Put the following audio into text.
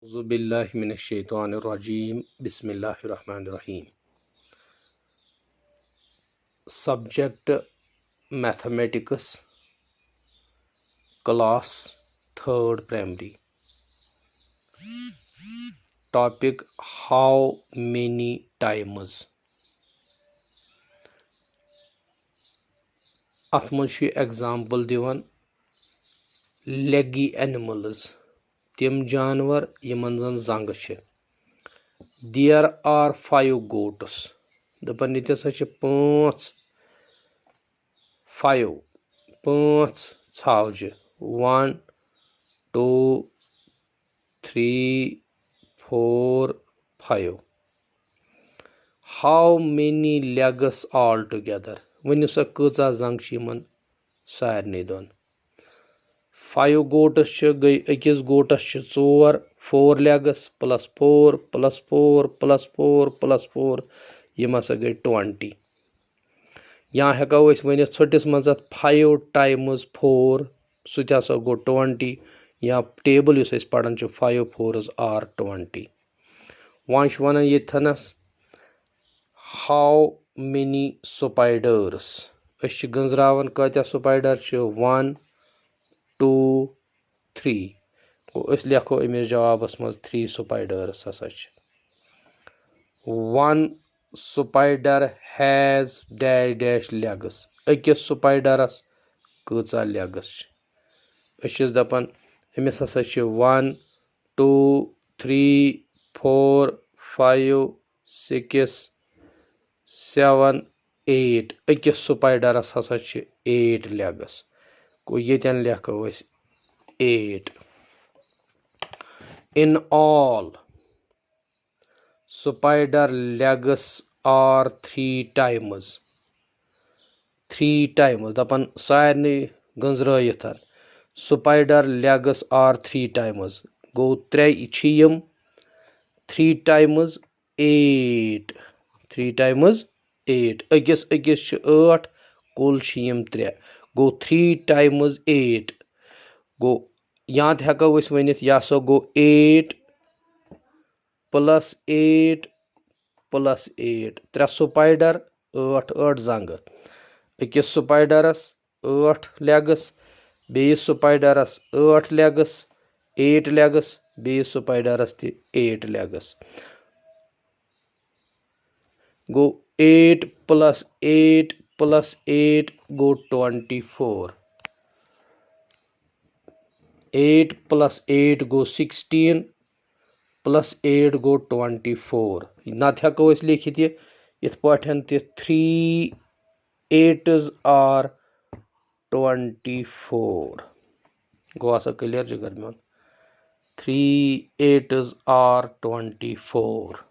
औज़ुबिल्लाहि मिनश्शैतानिर्रजीम बिस्मिल्लाहिर्रहमानिर्रहीम। Subject mathematics, class third primary. Topic how many times. अथ मज एग्जाम्पल दिवन लेगी एनिमल्स, तिम जानवर यमन जन जंग छ। देयर आर 5 goats, दपन ये हसा 5 छावज 1 2 3 4 5। How many legs all together, one सा कचा जंग यमन सारने दोन। 5 goats गई, अकिस गोटस 4 legs plus 4 plus 4 plus 4 plus 4 यम हसा गई 20। या हेको वन छोटिस मज 5 times 4 सह हसा गो 20, या टेबल इस पढ़ान 5 4s are 20। वन वन यथनस हाउ मेनी स्पाइडर्स, अस गंजरावन कत्या स्पाइडर 1 2 3, गो अस लेखो अमिस जवाबस मज 3 स्पाइडर्स हसा। 1 spider has dash dash legs, अकिस स्पाइडरस कचा लेग्स। अस दपन अमिस हसा 1 2 3 4 5 6 7 8, अकिस स्पाइडरस हसा 8 लेग्स। गो यन लेखो 8। In all spider legs are 3 times, 3 times दपन सारने गंजरायिथन spider legs are 3 times, गो 3 यम 3 times 8, 3 times 8, अकिस 8 कुल यम 3, गो 3 times 8, गो यहाँ हेको वन यह गो 8 प्लस 8 प्लस 8, 3 स्पाइडर 8 8 जंग, अकिस स्पाइडरस 8 लेग्स, बेस स्पाइडरस 8 लेग्स 8 लेग्स, बेस स्पाइडरस 8 लेग्स। गो 8 प्लस 8 प्लस 8 गो 24, 8 प्लस 8 गो 16 प्लस 8 गो 24। नत हेको लिखित इत पाठन 3 8s are 24। गो आसा क्लियर जिगर मोन, 3 8s are 24।